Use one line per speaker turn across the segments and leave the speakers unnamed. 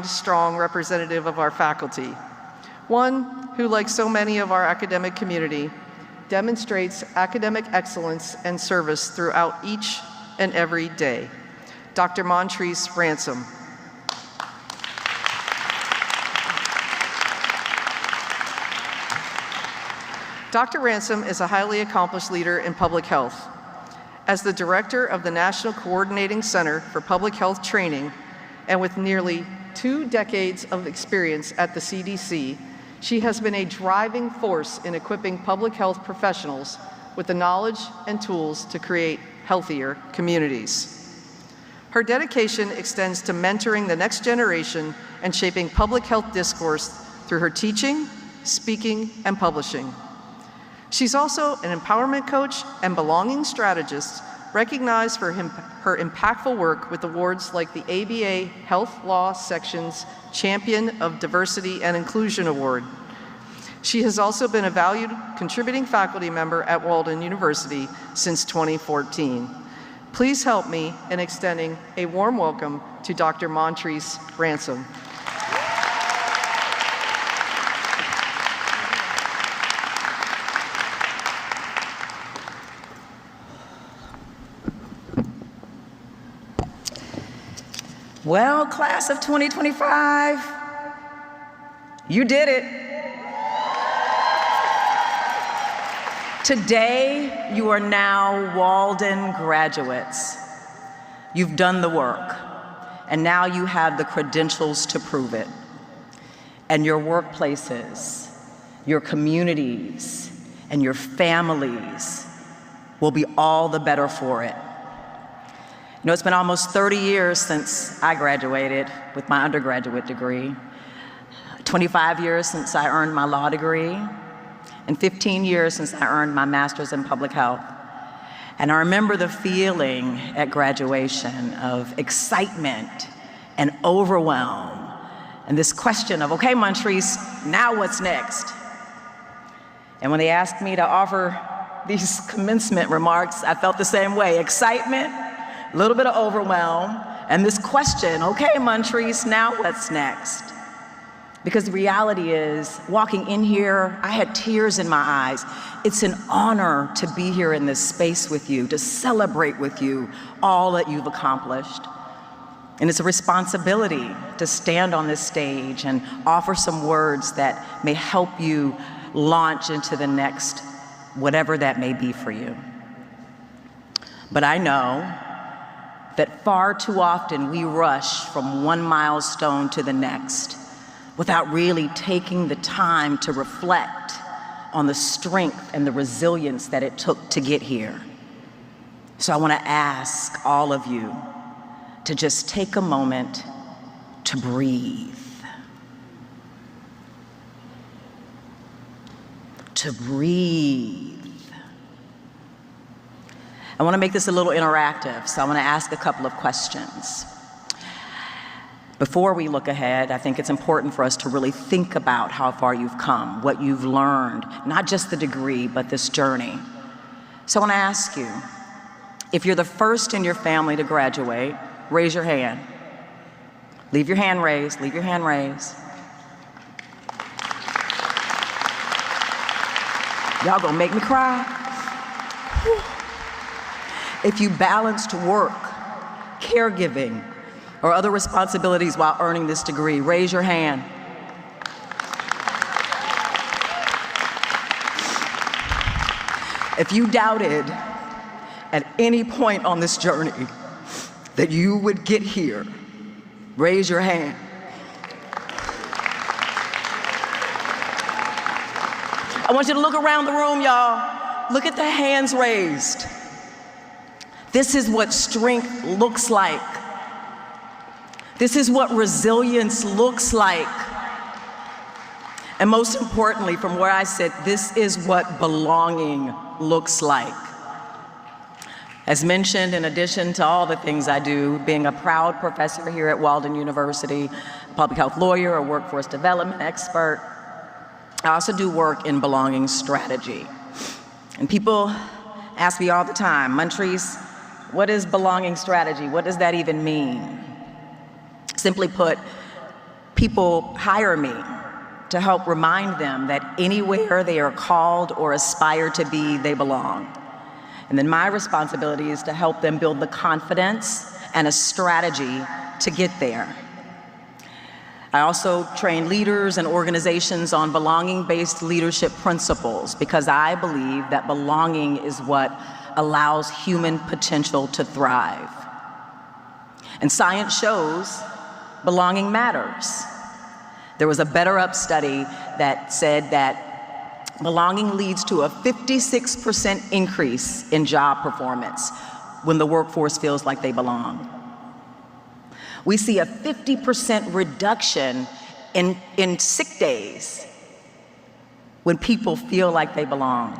strong representative of our faculty. One who, like so many of our academic community, demonstrates academic excellence and service throughout each and every day. Dr. Montrese Ransom. Dr. Ransom is a highly accomplished leader in public health. As the director of the National Coordinating Center for Public Health Training, and with nearly 2 decades of experience at the CDC, she has been a driving force in equipping public health professionals with the knowledge and tools to create healthier communities. Her dedication extends to mentoring the next generation and shaping public health discourse through her teaching, speaking, and publishing. She's also an empowerment coach and belonging strategist, recognized for her impactful work with awards like the ABA Health Law Section's Champion of Diversity and Inclusion Award. She has also been a valued contributing faculty member at Walden University since 2014. Please help me in extending a warm welcome to Dr. Montrese Ransom.
Well, class of 2025, you did it. Today, you are now Walden graduates. You've done the work, and now you have the credentials to prove it. And your workplaces, your communities, and your families will be all the better for it. You know, it's been almost 30 years since I graduated with my undergraduate degree, 25 years since I earned my law degree, and 15 years since I earned my master's in public health. And I remember the feeling at graduation of excitement and overwhelm, and this question of, okay, Montrese, now what's next? And when they asked me to offer these commencement remarks, I felt the same way, excitement, a little bit of overwhelm, and this question, okay, Montrese, now what's next? Because the reality is, walking in here, I had tears in my eyes. It's an honor to be here in this space with you, to celebrate with you all that you've accomplished. And it's a responsibility to stand on this stage and offer some words that may help you launch into the next, whatever that may be for you. But I know that far too often we rush from one milestone to the next without really taking the time to reflect on the strength and the resilience that it took to get here. So I want to ask all of you to just take a moment to breathe. To breathe. I want to make this a little interactive, so I want to ask a couple of questions. Before we look ahead, I think it's important for us to really think about how far you've come, what you've learned, not just the degree, but this journey. So I want to ask you, if you're the first in your family to graduate, raise your hand. Leave your hand raised, leave your hand raised. Y'all gonna make me cry. Whew. If you balanced work, caregiving, or other responsibilities while earning this degree, raise your hand. If you doubted at any point on this journey that you would get here, raise your hand. I want you to look around the room, y'all. Look at the hands raised. This is what strength looks like. This is what resilience looks like. And most importantly, from where I sit, this is what belonging looks like. As mentioned, in addition to all the things I do, being a proud professor here at Walden University, a public health lawyer, a workforce development expert, I also do work in belonging strategy. And people ask me all the time, Montrese, what is belonging strategy? What does that even mean? Simply put, People hire me to help remind them that anywhere they are called or aspire to be, they belong. And then my responsibility is to help them build the confidence and a strategy to get there. I also train leaders and organizations on belonging-based leadership principles because I believe that belonging is what allows human potential to thrive. And science shows belonging matters. There was a Better Up study that said that belonging leads to a 56% increase in job performance when the workforce feels like they belong. We see a 50% reduction in sick days when people feel like they belong,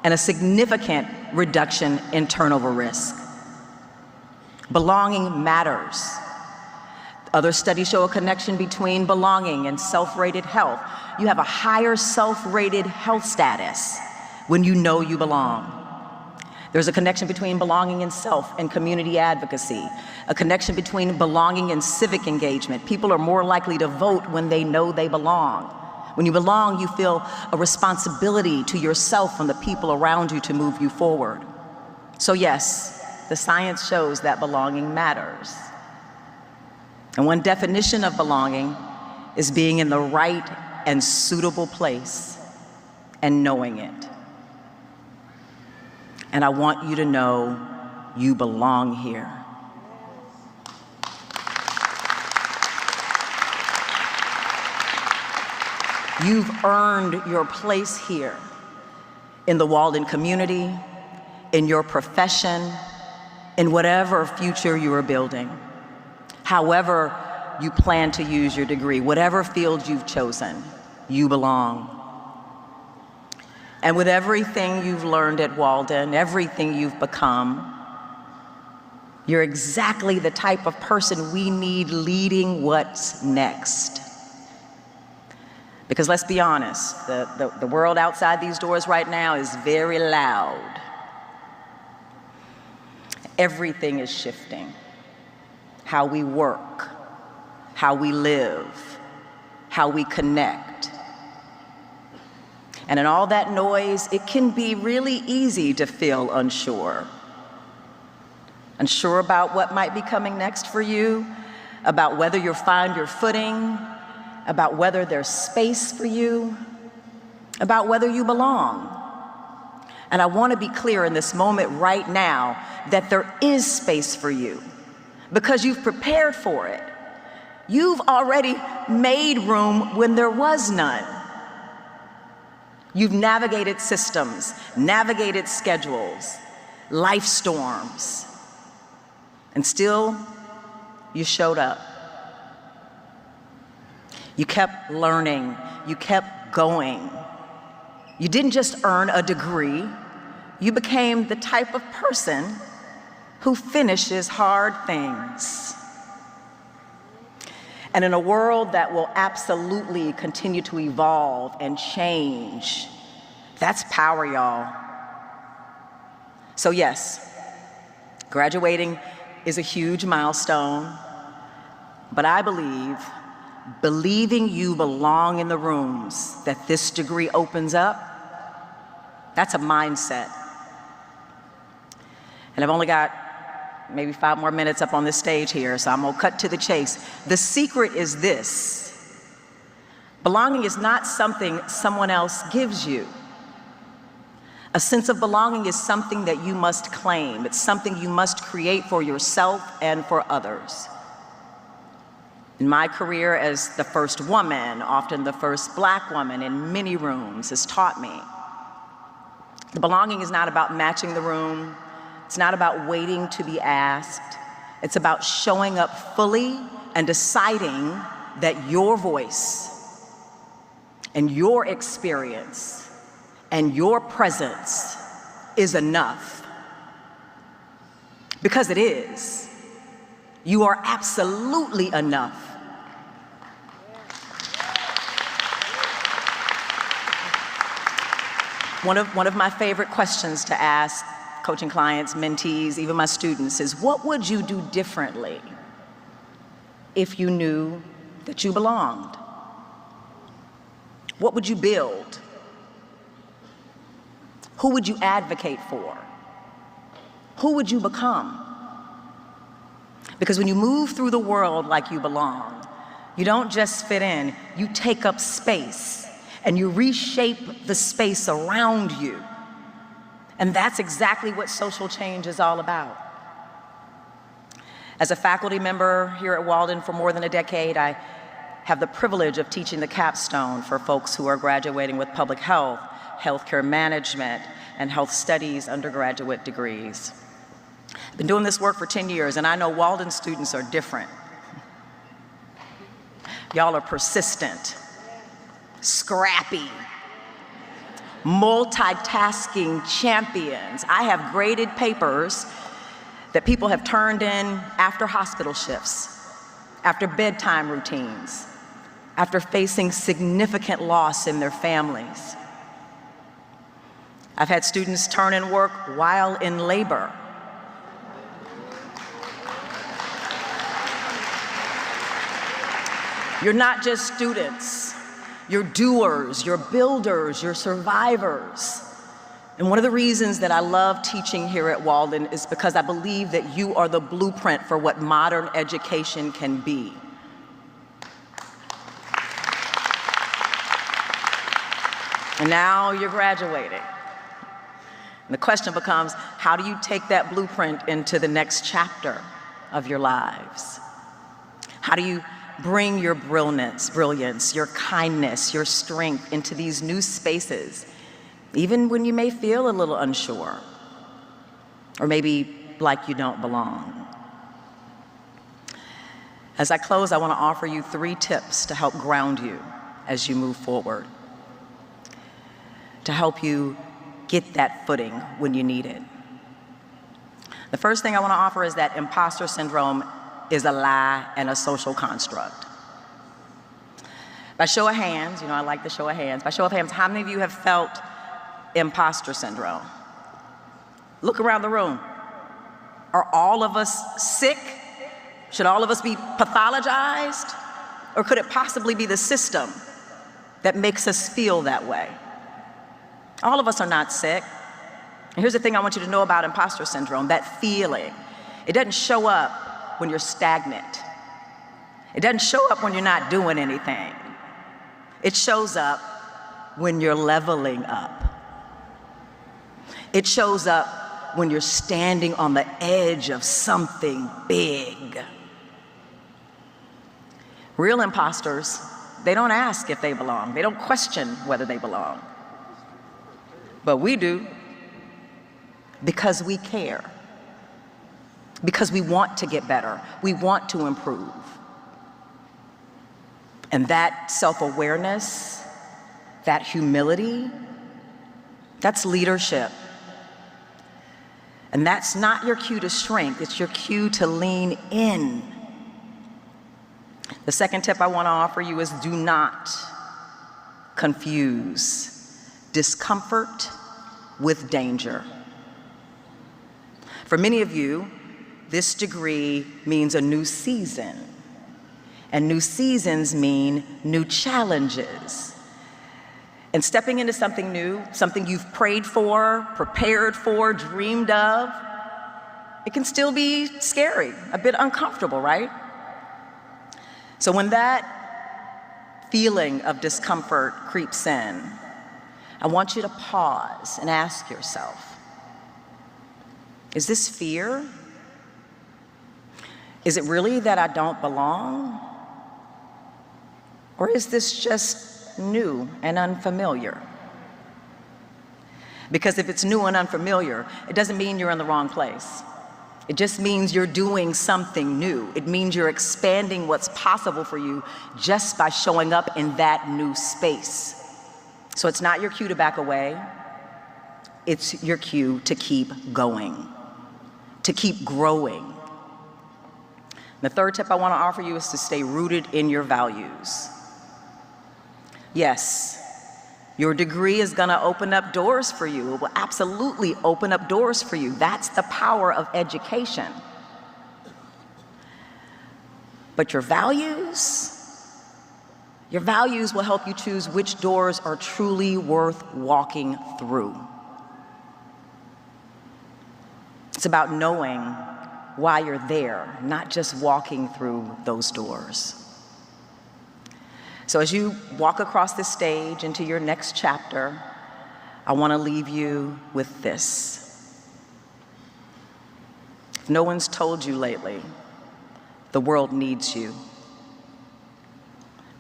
and a significant reduction in turnover risk. Belonging matters. Other studies show a connection between belonging and self-rated health. You have a higher self-rated health status when you know you belong. There's a connection between belonging and self and community advocacy, a connection between belonging and civic engagement. People are more likely to vote when they know they belong. When you belong, you feel a responsibility to yourself and the people around you to move you forward. So yes, the science shows that belonging matters. And one definition of belonging is being in the right and suitable place and knowing it. And I want you to know you belong here. You've earned your place here in the Walden community, in your profession, in whatever future you are building. However you plan to use your degree, whatever field you've chosen, you belong. And with everything you've learned at Walden, everything you've become, you're exactly the type of person we need leading what's next. Because let's be honest, the world outside these doors right now is very loud. Everything is shifting. How we work, how we live, how we connect. And in all that noise, it can be really easy to feel unsure. Unsure about what might be coming next for you, about whether you'll find your footing, about whether there's space for you, about whether you belong. And I want to be clear in this moment right now that there is space for you because you've prepared for it. You've already made room when there was none. You've navigated systems, navigated schedules, life storms, and still you showed up. You kept learning, you kept going. You didn't just earn a degree, you became the type of person who finishes hard things. And in a world that will absolutely continue to evolve and change, that's power, y'all. So yes, graduating is a huge milestone, but I believing you belong in the rooms that this degree opens up, that's a mindset. And I've only got maybe 5 more minutes up on this stage here, so I'm gonna cut to the chase. The secret is this: belonging is not something someone else gives you. A sense of belonging is something that you must claim. It's something you must create for yourself and for others. In my career as the first woman, often the first Black woman in many rooms, has taught me the belonging is not about matching the room. It's not about waiting to be asked. It's about showing up fully and deciding that your voice and your experience and your presence is enough. Because it is. You are absolutely enough. One of my favorite questions to ask coaching clients, mentees, even my students is, what would you do differently if you knew that you belonged? What would you build? Who would you advocate for? Who would you become? Because when you move through the world like you belong, you don't just fit in, you take up space and you reshape the space around you. And that's exactly what social change is all about. As a faculty member here at Walden for more than a decade, I have the privilege of teaching the capstone for folks who are graduating with public health, healthcare management, and health studies undergraduate degrees. I've been doing this work for 10 years, and I know Walden students are different. Y'all are persistent, scrappy, multitasking champions. I have graded papers that people have turned in after hospital shifts, after bedtime routines, after facing significant loss in their families. I've had students turn in work while in labor. You're not just students, you're doers, you're builders, you're survivors. And one of the reasons that I love teaching here at Walden is because I believe that you are the blueprint for what modern education can be. And now you're graduating. And the question becomes, how do you take that blueprint into the next chapter of your lives? How do you bring your brilliance, your kindness, your strength into these new spaces, even when you may feel a little unsure, or maybe like you don't belong? As I close, I want to offer you 3 tips to help ground you as you move forward, to help you get that footing when you need it. The first thing I want to offer is that imposter syndrome is a lie and a social construct. By show of hands, I like the show of hands. By show of hands, how many of you have felt imposter syndrome? Look around the room. Are all of us sick? Should all of us be pathologized? Or could it possibly be the system that makes us feel that way? All of us are not sick. And here's the thing I want you to know about imposter syndrome, that feeling. It doesn't show up when you're stagnant. It doesn't show up when you're not doing anything. It shows up when you're leveling up. It shows up when you're standing on the edge of something big. Real imposters, they don't ask if they belong. They don't question whether they belong. But we do, because we care, because we want to get better, we want to improve. And that self-awareness, that humility, that's leadership. And that's not your cue to shrink, it's your cue to lean in. The second tip I want to offer you is do not confuse discomfort with danger. For many of you, this degree means a new season, and new seasons mean new challenges. And stepping into something new, something you've prayed for, prepared for, dreamed of, it can still be scary, a bit uncomfortable, right? So when that feeling of discomfort creeps in, I want you to pause and ask yourself, is this fear? Is it really that I don't belong? Or is this just new and unfamiliar? Because if it's new and unfamiliar, it doesn't mean you're in the wrong place. It just means you're doing something new. It means you're expanding what's possible for you just by showing up in that new space. So it's not your cue to back away. It's your cue to keep going, to keep growing. The third tip I want to offer you is to stay rooted in your values. Yes, your degree is going to open up doors for you. It will absolutely open up doors for you. That's the power of education. But your values, Your values will help you choose which doors are truly worth walking through. It's about knowing why you're there, not just walking through those doors. So as you walk across this stage into your next chapter, I want to leave you with this. If no one's told you lately, the world needs you.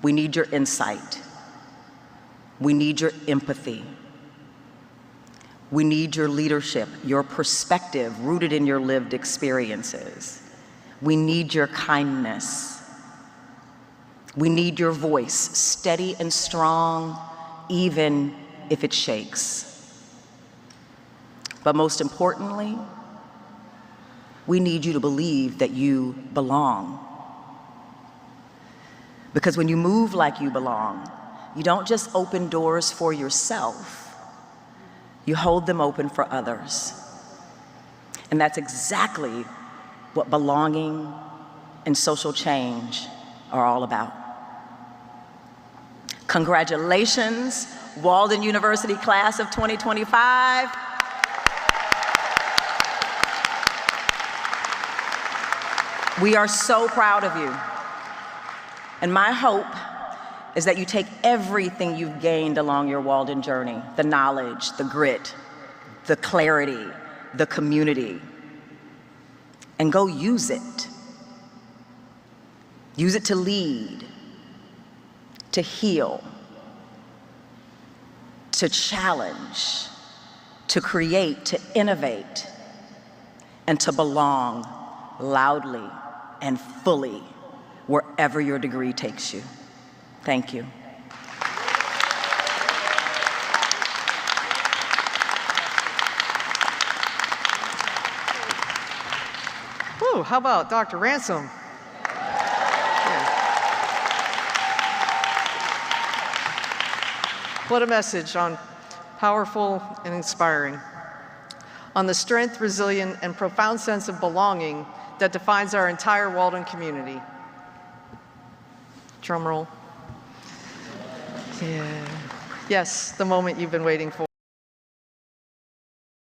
We need your insight. We need your empathy. We need your leadership, your perspective rooted in your lived experiences. We need your kindness. We need your voice, steady and strong, even if it shakes. But most importantly, we need you to believe that you belong. Because when you move like you belong, you don't just open doors for yourself, you hold them open for others. And that's exactly what belonging and social change are all about. Congratulations, Walden University class of 2025. We are so proud of you. And my hope is that you take everything you've gained along your Walden journey, the knowledge, the grit, the clarity, the community, and go use it. Use it to lead, to heal, to challenge, to create, to innovate, and to belong loudly and fully wherever your degree takes you. Thank you.
Woo, how about Dr. Ransom? What a message on powerful and inspiring, on the strength, resilience, and profound sense of belonging that defines our entire Walden community. Drum roll. Yeah. Yes, the moment you've been waiting for.